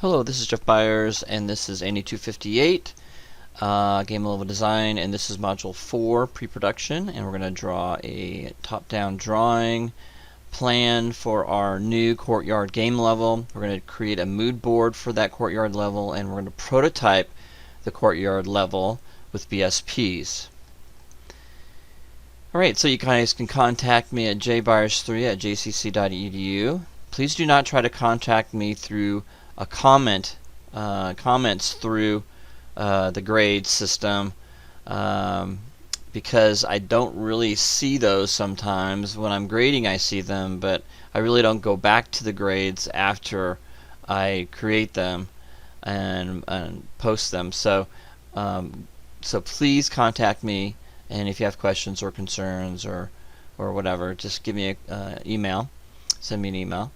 Hello, this is Jeff Byers, and this is Andy 258, Game Level Design, and this is Module 4, Pre-Production, and we're going to draw a top-down drawing plan for our new Courtyard game level. We're going to create a mood board for that Courtyard level, and we're going to prototype the Courtyard level with BSPs. Alright, so you guys can contact me at jbyers3@jcc.edu. Please do not try to contact me through a comments through the grade system, because I don't really see those sometimes. When I'm grading I see them, but I really don't go back to the grades after I create them and post them. So please contact me, and if you have questions or concerns or whatever, just give me an email. Send me an email.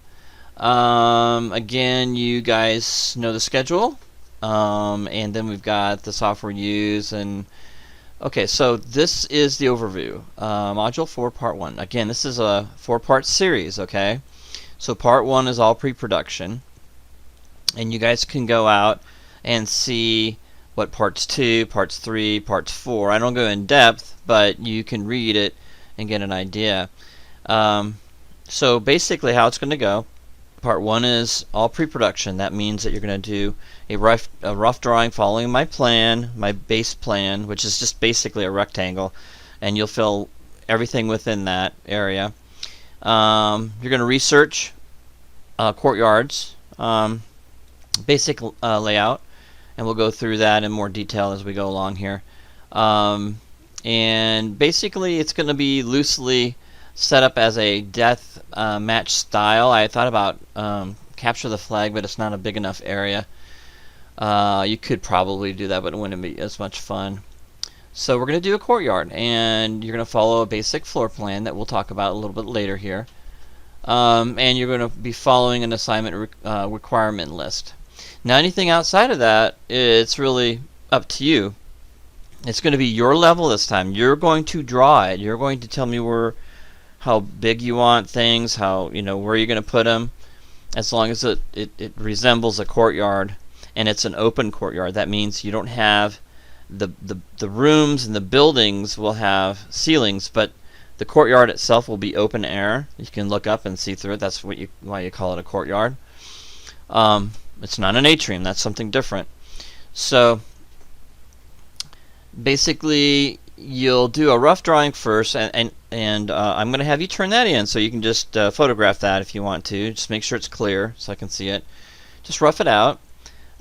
Again, you guys know the schedule, and then we've got the software used. And okay, so this is the overview. Module 4, Part 1. Again, this is a 4-part series, okay? So Part 1 is all pre-production, and you guys can go out and see what Parts 2, Parts 3, Parts 4. I don't go in depth, but you can read it and get an idea. So basically how it's going to go. Part 1 is all pre-production. That means that you're going to do a rough drawing following my plan, my base plan, which is just basically a rectangle, and you'll fill everything within that area. You're going to research Courtyard's basic layout, and we'll go through that in more detail as we go along here. And basically it's going to be loosely set up as a death match style. I thought about capture the flag, but it's not a big enough area. You could probably do that, but it wouldn't be as much fun. So we're going to do a courtyard, and you're going to follow a basic floor plan that we'll talk about a little bit later here. And you're going to be following an assignment requirement list. Now anything outside of that, it's really up to you. It's going to be your level this time. You're going to draw it. You're going to tell me how big you want things, where you're going to put them, as long as it resembles a courtyard and it's an open courtyard. That means you don't have the rooms and the buildings will have ceilings, but the courtyard itself will be open air. You can look up and see through it. That's why you call it a courtyard. It's not an atrium. That's something different. So basically you'll do a rough drawing first, and I'm going to have you turn that in so you can just photograph that if you want to. Just make sure it's clear so I can see it. Just rough it out,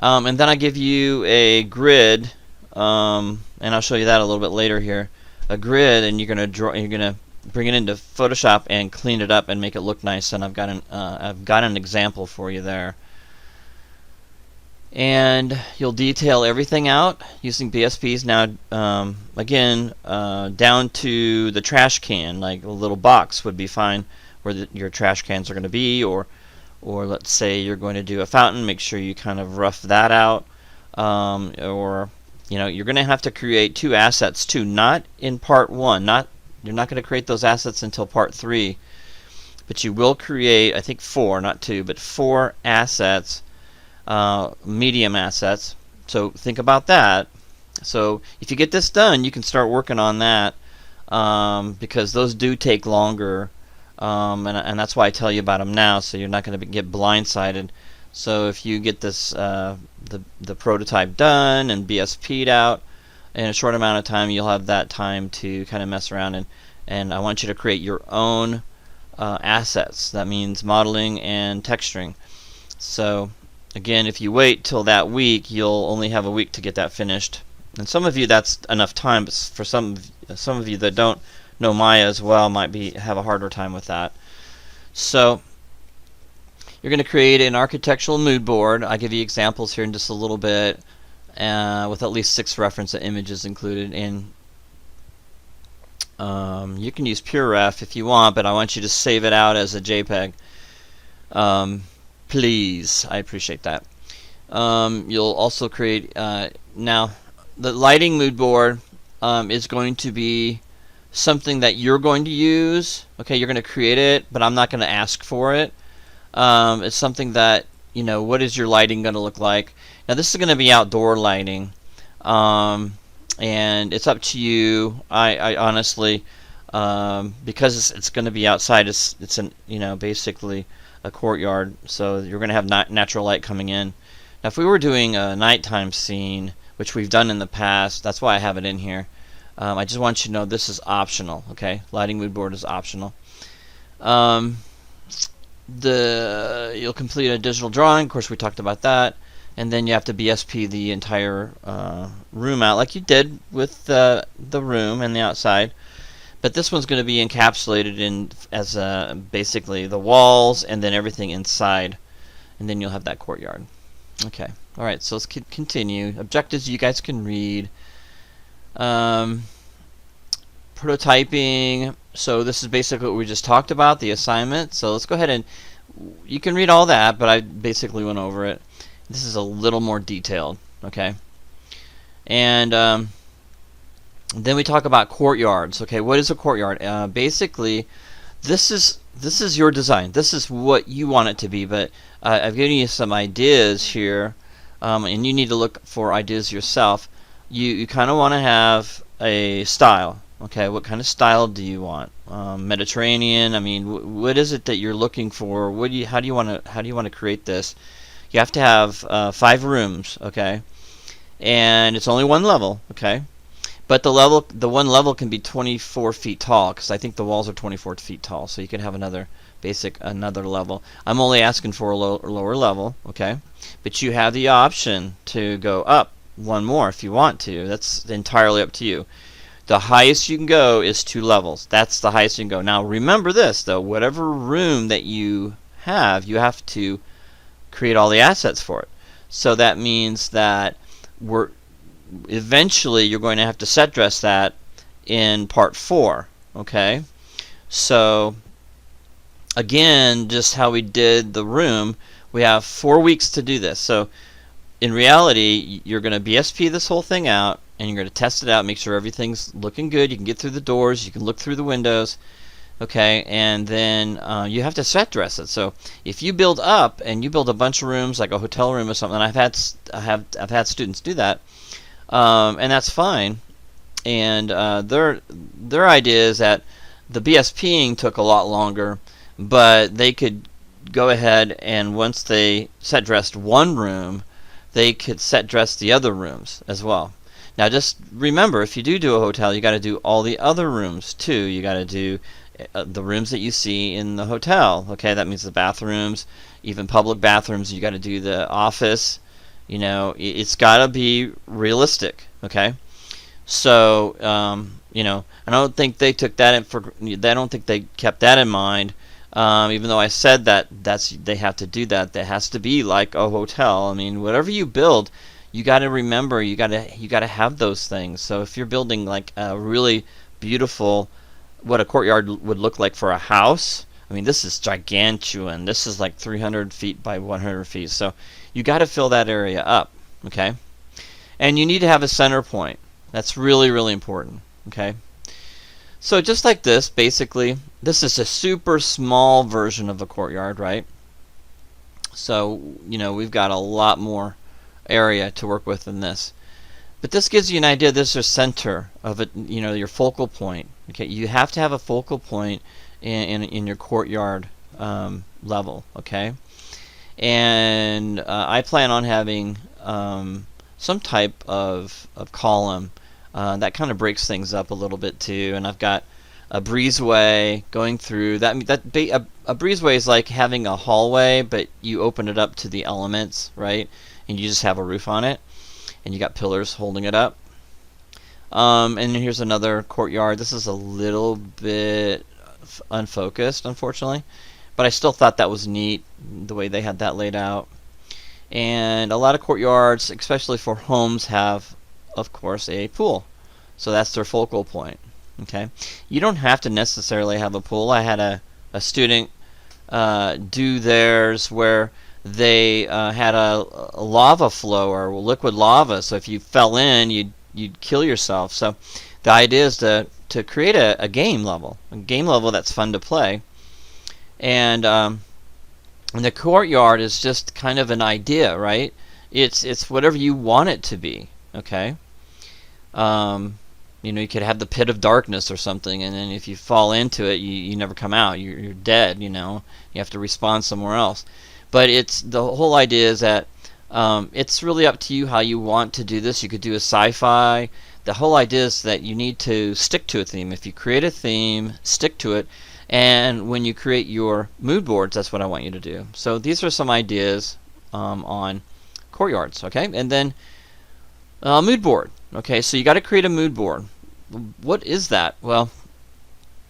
and then I give you a grid, and I'll show you that a little bit later here. A grid, and you're going to bring it into Photoshop and clean it up and make it look nice. And I've got an example for you there. And you'll detail everything out using BSPs. Now, again, down to the trash can, like a little box would be fine where your trash cans are going to be, or let's say you're going to do a fountain. Make sure you kind of rough that out, or you're going to have to create 2 assets too. Not in Part 1. You're not going to create those assets until Part 3, but you will create, I think 4, not 2, but 4 assets. Medium assets. So think about that. So if you get this done, you can start working on that, because those do take longer, and that's why I tell you about them now, so you're not going to get blindsided. So if you get this the prototype done and BSP'd out in a short amount of time, you'll have that time to kind of mess around, and I want you to create your own assets. That means modeling and texturing. So again, if you wait till that week, you'll only have a week to get that finished. And some of you, that's enough time, but for some of you that don't know Maya as well might have a harder time with that. So you're going to create an architectural mood board. I'll give you examples here in just a little bit, with at least 6 reference images included. And you can use PureRef if you want, but I want you to save it out as a JPEG. Please, I appreciate that. You'll also create, now the lighting mood board is going to be something that you're going to use. Okay, you're going to create it, but I'm not going to ask for it. It's something that what is your lighting going to look like? Now this is going to be outdoor lighting, and it's up to you. I honestly, because it's going to be outside, it's an basically a courtyard, so you're going to have natural light coming in. Now if we were doing a nighttime scene, which we've done in the past, that's why I have it in here. I just want you to know this is optional. Okay, lighting mood board is optional. You'll complete a digital drawing. Of course, we talked about that, and then you have to BSP the entire room out, like you did with the room and the outside. But this one's going to be encapsulated in as basically the walls and then everything inside, and then you'll have that courtyard. Okay. All right. So let's continue. Objectives you guys can read. Prototyping. So this is basically what we just talked about, the assignment. So let's go ahead and you can read all that, but I basically went over it. This is a little more detailed, okay? And then we talk about courtyards. Okay, what is a courtyard? Basically, this is your design. This is what you want it to be. But I've given you some ideas here, and you need to look for ideas yourself. You kind of want to have a style. Okay, what kind of style do you want? Mediterranean. I mean, what is it that you're looking for? How do you want to create this? You have to have 5 rooms. Okay, and it's only one level. Okay, but the one level can be 24 feet tall, because I think the walls are 24 feet tall. So you can have another level. I'm only asking for a lower level. Okay, but you have the option to go up one more if you want to. That's entirely up to you. The highest you can go is 2 levels. That's the highest you can go. Now remember this though, whatever room that you have to create all the assets for it. So that means that eventually you're going to have to set dress that in part 4. Okay? So again, just how we did the room, we have 4 weeks to do this. So in reality, you're going to BSP this whole thing out, and you're going to test it out, make sure everything's looking good. You can get through the doors, you can look through the windows, okay, and then you have to set dress it. So if you build up and you build a bunch of rooms, like a hotel room or something, I've had students do that, and that's fine. And their idea is that the BSPing took a lot longer, but they could go ahead and once they set dressed one room, they could set dress the other rooms as well. Now just remember, if you do a hotel, you got to do all the other rooms too. You got to do the rooms that you see in the hotel. Okay, that means the bathrooms, even public bathrooms. You got to do the office. It's got to be realistic. Okay, so I don't think they took that I don't think they kept that in mind. Even though I said that they have to do that, that has to be like a hotel. I mean, whatever you build, you got to remember, you got to have those things. So if you're building like a really beautiful, what a courtyard would look like for a house, I mean, this is gigantuan. This is like 300 feet by 100 feet. So you got to fill that area up, okay? And you need to have a center point. That's really, really important, okay? So just like this, basically, this is a super small version of a courtyard, right? So, we've got a lot more area to work with than this. But this gives you an idea. This is your center of it, your focal point. Okay, you have to have a focal point in your courtyard level, okay? And I plan on having some type of column that kind of breaks things up a little bit too. And I've got a breezeway going through. A breezeway is like having a hallway, but you open it up to the elements, right? And you just have a roof on it, and you got pillars holding it up. And here's another courtyard. This is a little bit unfocused, unfortunately, but I still thought that was neat, the way they had that laid out. And a lot of courtyards, especially for homes, have, of course, a pool. So that's their focal point. Okay, you don't have to necessarily have a pool. I had a student do theirs where they had a lava flow or liquid lava. So if you fell in, you'd kill yourself. So the idea is to create a game level that's fun to play. And And the courtyard is just kind of an idea, right? It's whatever you want it to be, okay? You could have the pit of darkness or something, and then if you fall into it, you never come out. You're dead, You have to respawn somewhere else. But the whole idea is that it's really up to you how you want to do this. You could do a sci-fi. The whole idea is that you need to stick to a theme. If you create a theme, stick to it. And when you create your mood boards, that's what I want you to do. So these are some ideas on courtyards, okay? And then mood board. Okay, so you got to create a mood board. What is that? Well,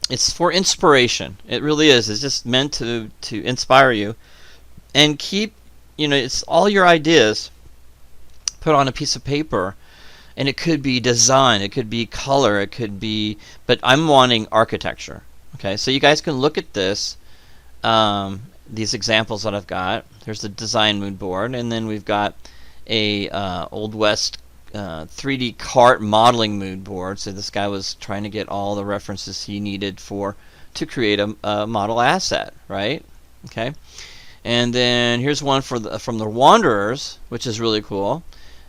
it's for inspiration. It really is. It's just meant to inspire you. And keep, it's all your ideas put on a piece of paper. And it could be design, it could be color, it could be, but I'm wanting architecture. Okay, so you guys can look at this, these examples that I've got. Here's the design mood board, and then we've got a Old West 3D cart modeling mood board. So this guy was trying to get all the references he needed to create a model asset, right? Okay, and then here's one from the Wanderers, which is really cool.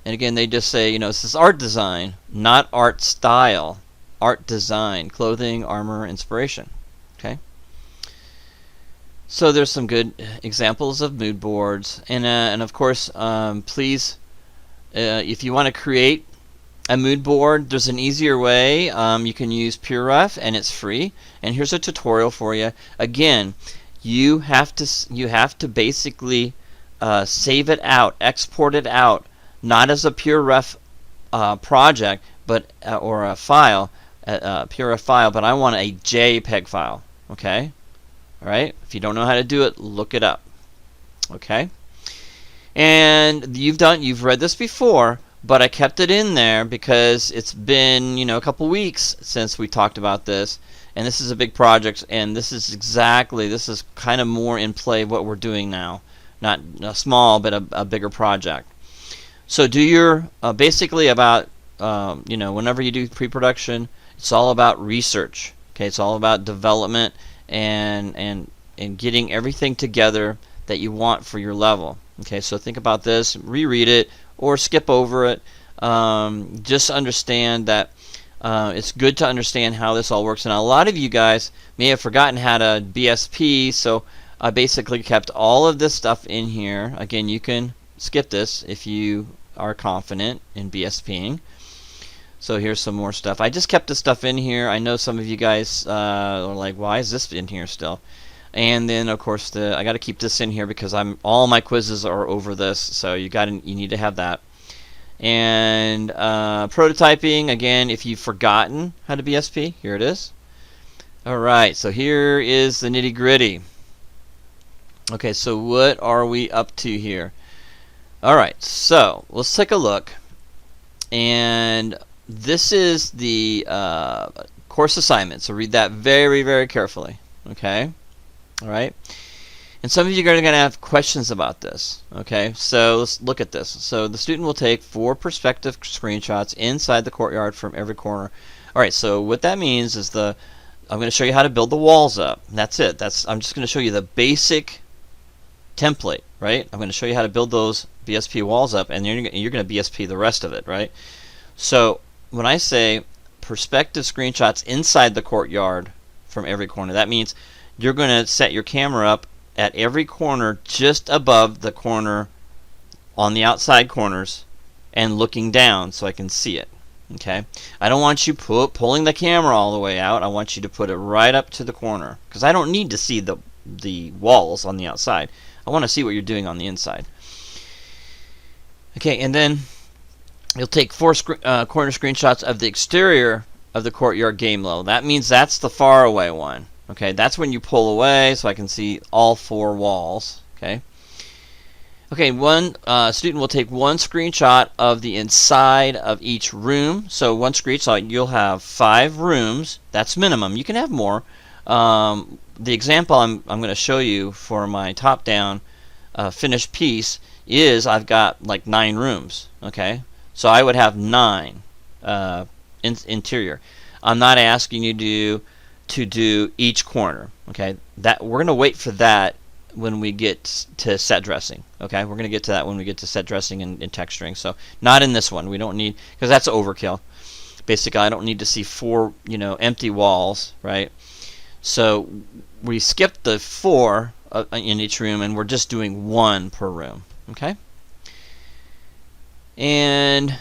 And again, they just say, this is art design, not art style. Art design, clothing, armor, inspiration. Okay. So there's some good examples of mood boards, and of course, please, if you want to create a mood board, there's an easier way. You can use PureRef, and it's free. And here's a tutorial for you. Again, you have to basically save it out, export it out. Not as a PureRef project, but or a file, PureRef file, but I want a JPEG file. Okay, all right. If you don't know how to do it, look it up. Okay, and you've read this before, but I kept it in there because it's been a couple weeks since we talked about this, and this is a big project, and this is kind of more in play what we're doing now, not small, but a bigger project. So do your basically about whenever you do pre-production, it's all about research. Okay, it's all about development and getting everything together that you want for your level. Okay, so think about this, reread it or skip over it. Just understand that it's good to understand how this all works. And a lot of you guys may have forgotten how to BSP, so I basically kept all of this stuff in here. Again, you can skip this if you are confident in BSPing. So here's some more stuff. I just kept this stuff in here. I know some of you guys are like, why is this in here still? And then of course I got to keep this in here because all my quizzes are over this, so you need to have that. And prototyping, again, if you've forgotten how to BSP, here it is. Alright, so here is the nitty-gritty. Okay, so what are we up to here? Alright, so let's take a look. And this is the course assignment, so read that very, very carefully. Okay? Alright? And some of you are going to have questions about this. Okay, so let's look at this. So the student will take 4 perspective screenshots inside the courtyard from every corner. Alright, so what that means is I'm going to show you how to build the walls up. And that's it. I'm just going to show you the basic template, right? I'm going to show you how to build those BSP walls up, and you're going to BSP the rest of it, right? So when I say perspective screenshots inside the courtyard from every corner, that means you're going to set your camera up at every corner just above the corner on the outside corners and looking down so I can see it. Okay, I don't want you pulling the camera all the way out. I want you to put it right up to the corner because I don't need to see the walls on the outside. I want to see what you're doing on the inside. Okay, and then you'll take 4 corner screenshots of the exterior of the courtyard game level. That means that's the far away one. Okay, that's when you pull away so I can see all 4 walls. Okay. Okay, one student will take 1 screenshot of the inside of each room. So 1 screenshot, you'll have 5 rooms. That's minimum. You can have more. The example I'm going to show you for my top-down finished piece is I've got like 9 rooms. Okay, so I would have 9 interior. I'm not asking you to do each corner. Okay, that we're going to wait for that when we get to set dressing. Okay, we're going to get to that when we get to set dressing and texturing. So not in this one. We don't need, because that's overkill. Basically, I don't need to see 4 empty walls, right? So we skipped the 4 in each room, and we're just doing 1 per room. Okay. And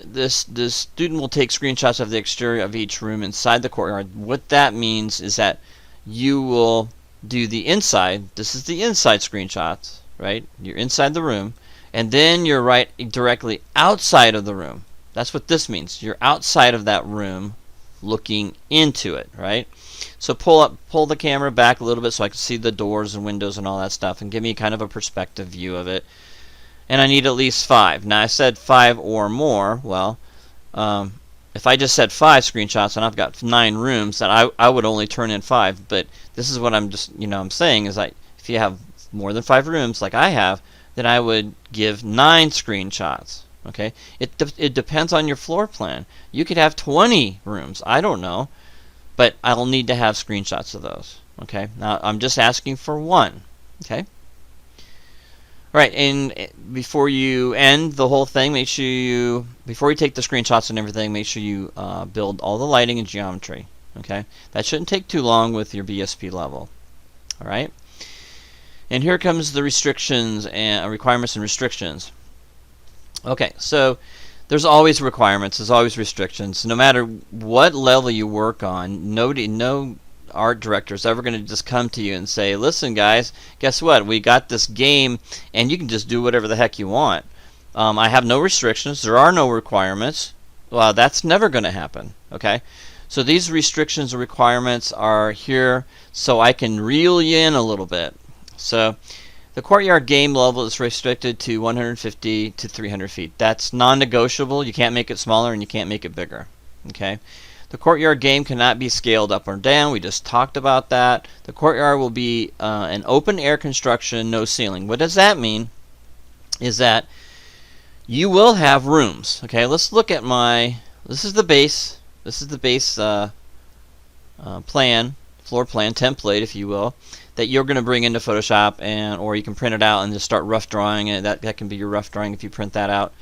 the student will take screenshots of the exterior of each room inside the courtyard. What that means is that you will do the inside. This is the inside screenshots, right? You're inside the room, and then you're right directly outside of the room. That's what this means. You're outside of that room looking into it, right? So pull the camera back a little bit so I can see the doors and windows and all that stuff, and give me kind of a perspective view of it. And I need at least 5. Now I said 5 or more. Well, if I just said 5 screenshots and I've got 9 rooms, then I would only turn in 5. But this is what I'm just I'm saying is that if you have more than 5 rooms like I have, then I would give 9 screenshots. Okay, it depends on your floor plan. You could have 20 rooms. I don't know, but I'll need to have screenshots of those. Okay, now I'm just asking for 1. Okay. Right, and before you end the whole thing, make sure you, before you take the screenshots and everything, make sure you build all the lighting and geometry. Okay, that shouldn't take too long with your BSP level. All right, and here comes the restrictions and requirements and restrictions. Okay, so there's always requirements, there's always restrictions. No matter what level you work on, no art director is ever going to just come to you and say, listen guys, guess what, we got this game and you can just do whatever the heck you want. I have no restrictions, there are no requirements. Well, that's never going to happen. Okay, so these restrictions and requirements are here so I can reel you in a little bit. So the Courtyard game level is restricted to 150 to 300 feet. That's non-negotiable. You can't make it smaller and you can't make it bigger. Okay. The Courtyard game cannot be scaled up or down. We just talked about that. The Courtyard will be an open air construction, no ceiling. What does that mean? Is that you will have rooms. Okay, let's look at this is the base. This is the base plan, floor plan, template, if you will, that you're going to bring into Photoshop, or you can print it out and just start rough drawing it. That can be your rough drawing if you print that out.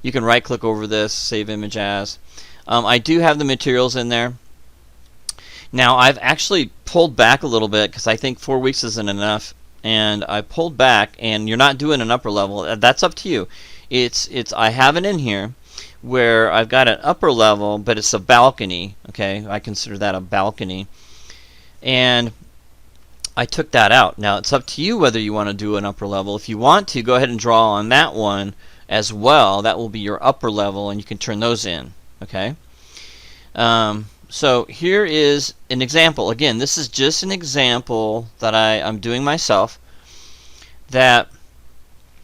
You can right click over this, save image as. I do have the materials in there. Now I've actually pulled back a little bit because I think 4 weeks isn't enough, and I pulled back, and you're not doing an upper level. That's up to you. I have it in here where I've got an upper level, but it's a balcony. Okay, I consider that a balcony, and I took that out. Now it's up to you whether you want to do an upper level. If you want to, go ahead and draw on that one as well. That will be your upper level, and you can turn those in. Okay, so here is an example. Again, this is just an example that I'm doing myself. That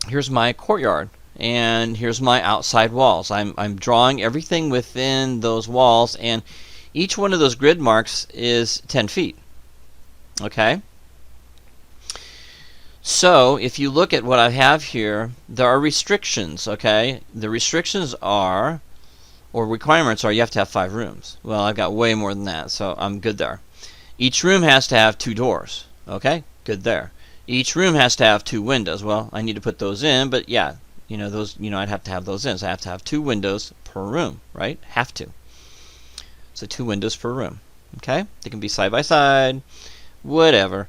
here's my courtyard, and here's my outside walls. I'm drawing everything within those walls, and each one of those grid marks is 10 feet. Okay. So if you look at what I have here, there are restrictions. Okay, the restrictions are, or requirements are, you have to have 5 rooms. Well, I've got way more than that, so I'm good there. Each room has to have 2 doors. Okay, good there. Each room has to have 2 windows. Well, I need to put those in, but yeah, those, I'd have to have those in. So I have to have 2 windows per room, right? Have to. So 2 windows per room. Okay, they can be side by side, whatever.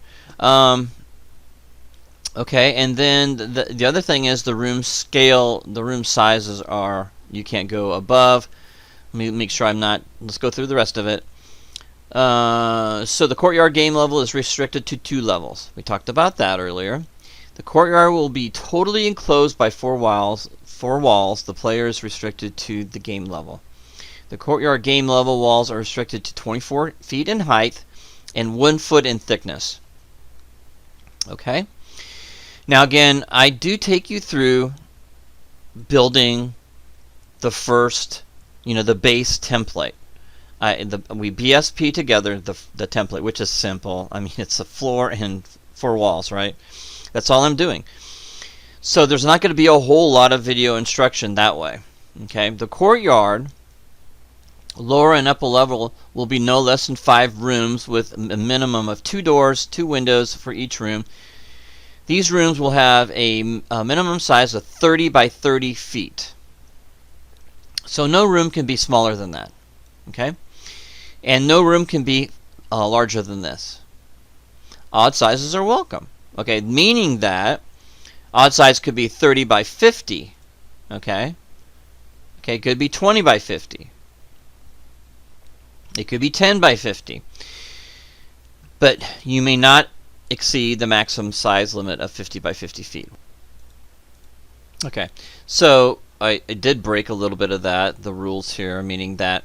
Okay, and then the other thing is the room scale. The room sizes are, you can't go above. Let me make sure I'm not. Let's go through the rest of it. So the Courtyard game level is restricted to 2 levels. We talked about that earlier. The Courtyard will be totally enclosed by 4 walls. The player is restricted to the game level. The Courtyard game level walls are restricted to 24 feet in height and 1 foot in thickness. Okay. Now again, I do take you through building the first, the base template. We BSP together the template, which is simple. I mean, it's a floor and 4 walls, right? That's all I'm doing. So there's not going to be a whole lot of video instruction that way. Okay, the Courtyard lower and upper level will be no less than 5 rooms with a minimum of 2 doors, 2 windows for each room. These rooms will have a minimum size of 30 by 30 feet. So no room can be smaller than that. Okay? And no room can be larger than this. Odd sizes are welcome. Okay, meaning that odd size could be 30 by 50. Okay? Okay, it could be 20 by 50. It could be 10 by 50. But you may not exceed the maximum size limit of 50 by 50 feet. Okay, so I did break a little bit of the rules here, meaning that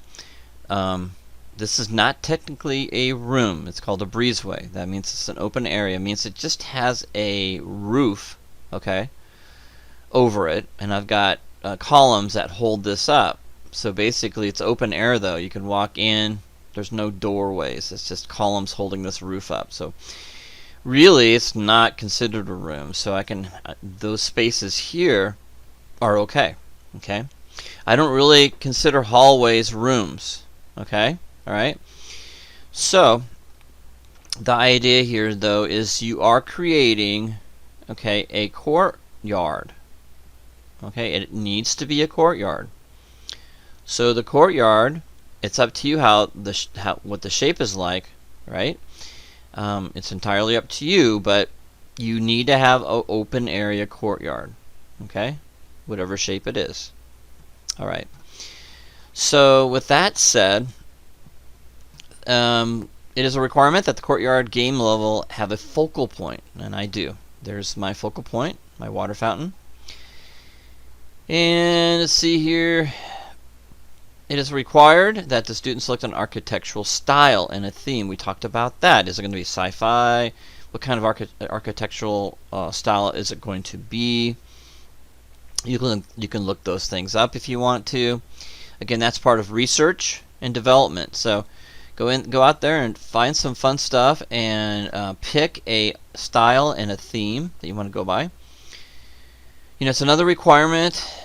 this is not technically a room. It's called a breezeway. That means it's an open area. It means it just has a roof, okay, over it, and I've got columns that hold this up. So basically it's open air though. You can walk in. There's no doorways. It's just columns holding this roof up. So really it's not considered a room. So I can those spaces here are okay. Okay? I don't really consider hallways rooms. Okay? All right? So the idea here though is you are creating, okay, a courtyard. Okay? It needs to be a courtyard. So the courtyard, it's up to you what the shape is like, right? It's entirely up to you, but you need to have an open area courtyard, okay? Whatever shape it is. All right. So with that said, it is a requirement that the courtyard game level have a focal point, and I do. There's my focal point, my water fountain. And let's see here. It is required that the student select an architectural style and a theme. We talked about that. Is it going to be sci-fi? What kind of architectural style is it going to be? You can look those things up if you want to. Again, that's part of research and development. So go out there and find some fun stuff and pick a style and a theme that you want to go by. You know, it's another requirement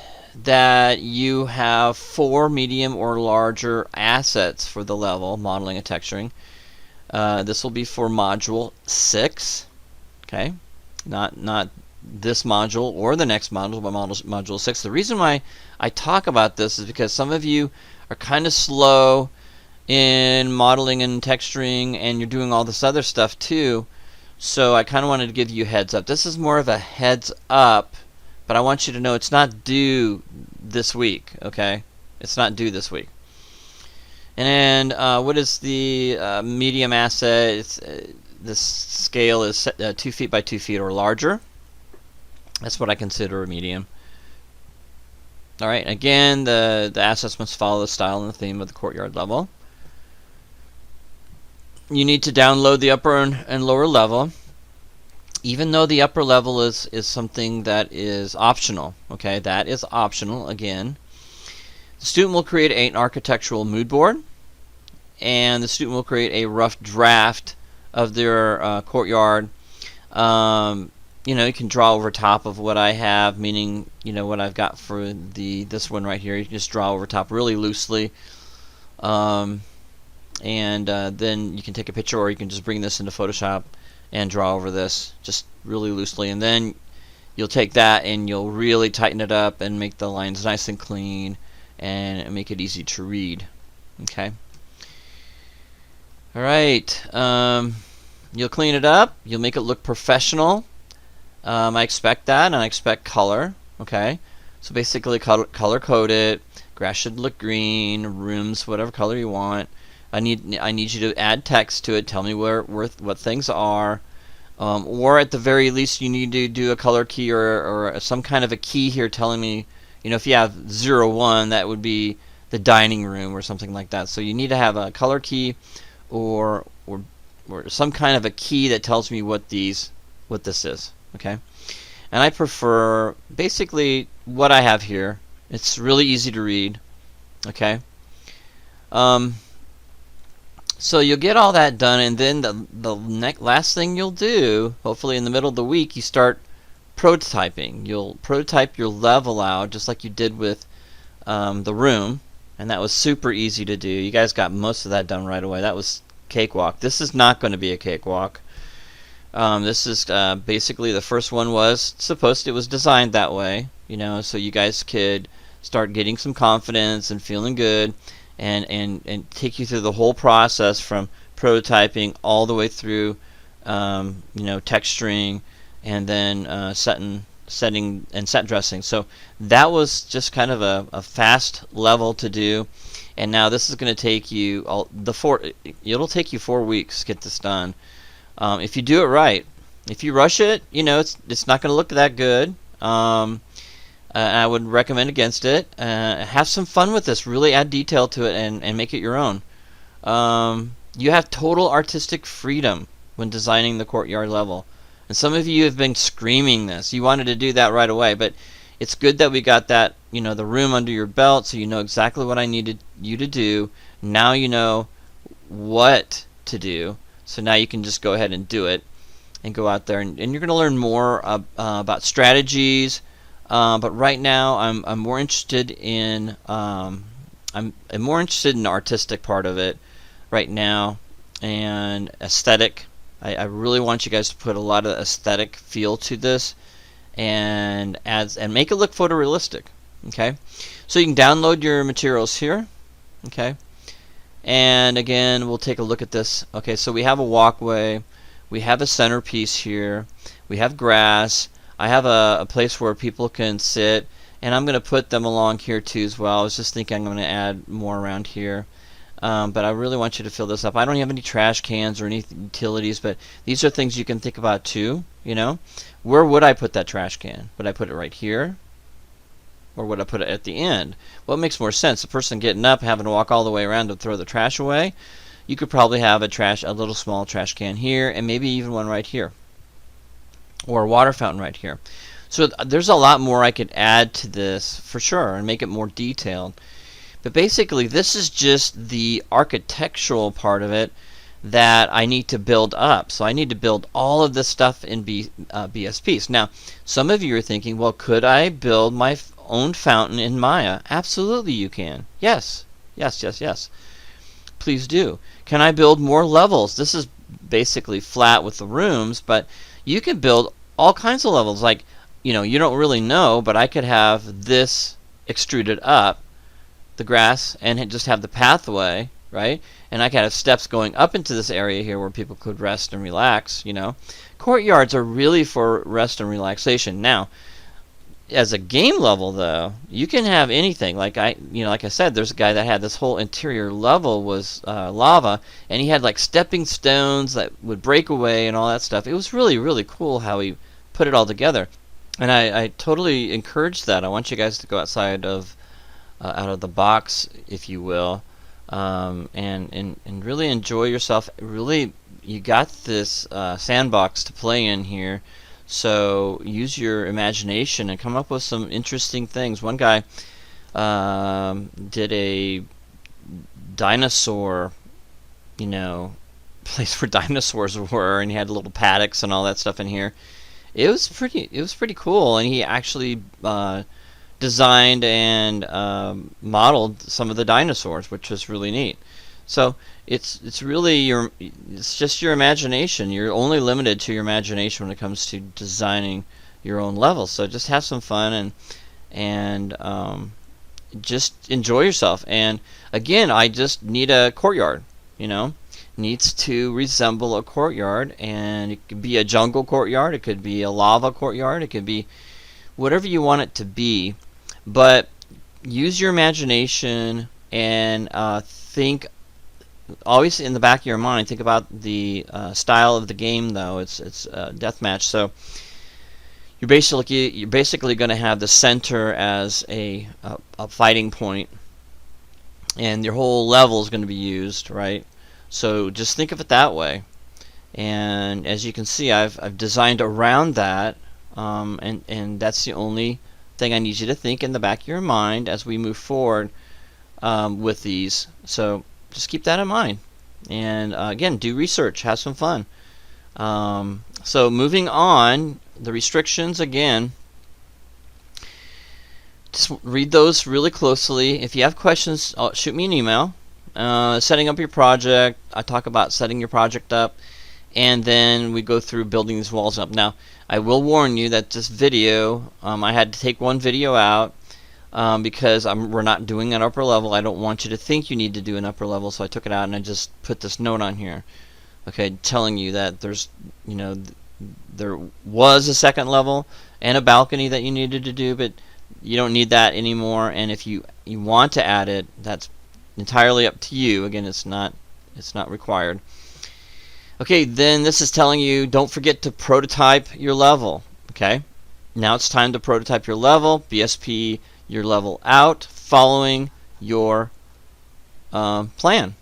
that you have 4 medium or larger assets for the level, modeling and texturing. This will be for module 6, okay? Not this module or the next module, but module 6. The reason why I talk about this is because some of you are kind of slow in modeling and texturing, and you're doing all this other stuff too. So I kind of wanted to give you a heads up. This is more of a heads up, but I want you to know it's not due this week, okay? It's not due this week. And what is the medium asset? This scale is 2 feet by 2 feet or larger. That's what I consider a medium. All right, again, the assets must follow the style and the theme of the courtyard level. You need to download the upper and lower level, even though the upper level is something that is optional. Okay, that is optional again. The student will create an architectural mood board, and the student will create a rough draft of their courtyard. You know, you can draw over top of what I have, meaning, you know, what I've got for this one right here. You can just draw over top really loosely. And then you can take a picture, or you can just bring this into Photoshop and draw over this just really loosely, and then you'll take that and you'll really tighten it up and make the lines nice and clean and make it easy to read. Okay. Alright, you'll clean it up, you'll make it look professional. I expect that, and I expect color. Okay, so basically color code it. Grass should look green, rooms whatever color you want. I need you to add text to it. Tell me what things are, or at the very least you need to do a color key or some kind of a key here telling me, you know, if you have 01, that would be the dining room or something like that. So you need to have a color key or some kind of a key that tells me what this is. Okay, and I prefer basically what I have here. It's really easy to read. Okay. So you'll get all that done, and then the last thing you'll do, hopefully in the middle of the week, you start prototyping. You'll prototype your level out just like you did with the room, and that was super easy to do. You guys got most of that done right away. That was cakewalk. This is not going to be a cakewalk. This is basically the first one was it was designed that way, so you guys could start getting some confidence and feeling good, and take you through the whole process from prototyping all the way through, texturing, and then setting and set dressing. So that was just kind of a fast level to do, and now this is going to take you it'll take you 4 weeks to get this done. If you do it right. If you rush it, it's not going to look that good. I would recommend against it. Have some fun with this. Really add detail to it and make it your own. You have total artistic freedom when designing the courtyard level. And some of you have been screaming this. You wanted to do that right away, but it's good that we got that, the room under your belt, so you know exactly what I needed you to do. Now you know what to do. So now you can just go ahead and do it and go out there, and you're going to learn more about strategies. But right now, I'm more interested in I'm more interested in the artistic part of it right now, and aesthetic. I really want you guys to put a lot of aesthetic feel to this, and make it look photorealistic. Okay, so you can download your materials here. Okay, and again, we'll take a look at this. Okay, so we have a walkway, we have a centerpiece here, we have grass. I have a place where people can sit, and I'm going to put them along here too as well. I was just thinking I'm going to add more around here, but I really want you to fill this up. I don't have any trash cans or any utilities, but these are things you can think about too. Where would I put that trash can? Would I put it right here, or would I put it at the end? Well, it makes more sense. The person getting up, having to walk all the way around to throw the trash away, you could probably have a little small trash can here, and maybe even one right here, or a water fountain right here. So there's a lot more I could add to this for sure and make it more detailed. But basically, this is just the architectural part of it that I need to build up. So I need to build all of this stuff in BSPs. Now, some of you are thinking, well, could I build my own fountain in Maya? Absolutely you can. Yes. Yes, yes, yes. Please do. Can I build more levels? This is basically flat with the rooms, but you can build all kinds of levels. Like, you don't really know, but I could have this extruded up, the grass, and just have the pathway, right? And I could have steps going up into this area here where people could rest and relax. Courtyards are really for rest and relaxation. Now, as a game level, though, you can have anything. Like I said, there's a guy that had this whole interior level was lava, and he had like stepping stones that would break away and all that stuff. It was really, really cool how he put it all together, and I totally encourage that. I want you guys to go outside of out of the box, if you will, and really enjoy yourself. Really, you got this sandbox to play in here. So use your imagination and come up with some interesting things. One guy did a dinosaur, place where dinosaurs were, and he had little paddocks and all that stuff in here. It was pretty cool, and he actually designed and modeled some of the dinosaurs, which was really neat. So it's really it's just your imagination. You're only limited to your imagination when it comes to designing your own levels. So just have some fun and just enjoy yourself. And again, I just need a courtyard. Needs to resemble a courtyard, and it could be a jungle courtyard, it could be a lava courtyard, it could be whatever you want it to be. But use your imagination and think. Always in the back of your mind, think about the style of the game, though. It's deathmatch, so you're basically going to have the center as a fighting point, and your whole level is going to be used, right? So just think of it that way. And as you can see, I've designed around that, and that's the only thing I need you to think in the back of your mind as we move forward with these. So just keep that in mind, and again, do research, have some fun. So moving on, the restrictions again, just read those really closely. If you have questions, shoot me an email. Setting up your project, I talk about setting your project up, and then we go through building these walls up. Now, I will warn you that this video, I had to take one video out because we're not doing an upper level. I don't want you to think you need to do an upper level, so I took it out and I just put this note on here, okay, telling you that there's, there was a second level and a balcony that you needed to do, but you don't need that anymore. And if you want to add it, that's entirely up to you. Again, it's not required. Okay, then this is telling you don't forget to prototype your level. Okay, now it's time to prototype your level. BSP your level out following your plan.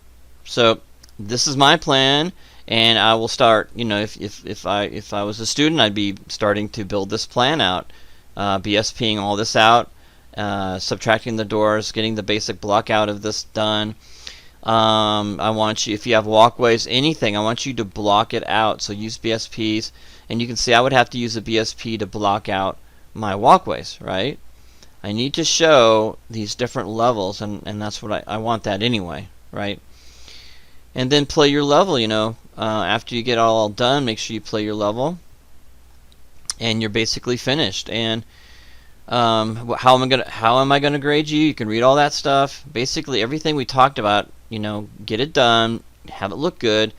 So this is my plan, and I will start. If I was a student, I'd be starting to build this plan out, BSPing all this out, subtracting the doors, getting the basic block out of this done. I want you, if you have walkways, anything, I want you to block it out. So use BSPs, and you can see I would have to use a BSP to block out my walkways, right? I need to show these different levels, and that's what I want that anyway, right? And then play your level. After you get all done, make sure you play your level, and you're basically finished. And how am I gonna grade you? You can read all that stuff. Basically everything we talked about. Get it done, have it look good.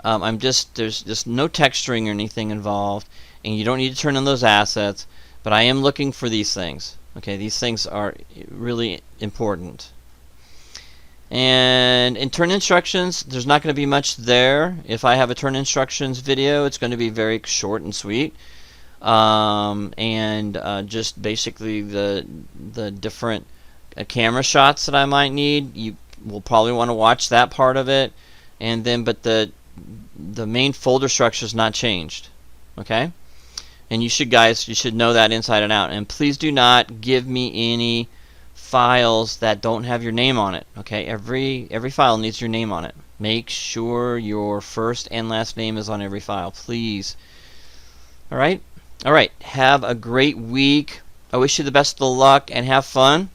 There's just no texturing or anything involved, and you don't need to turn on those assets. But I am looking for these things. Okay, these things are really important. And in turn instructions, there's not going to be much there. If I have a turn instructions video, it's going to be very short and sweet. Just basically the different camera shots that I might need. You will probably want to watch that part of it, and then but the main folder structure is not changed. Okay, and you should know that inside and out. And please do not give me any files that don't have your name on it. Okay, every file needs your name on it. Make sure your first and last name is on every file, please. All right, have a great week. I wish you the best of luck and have fun.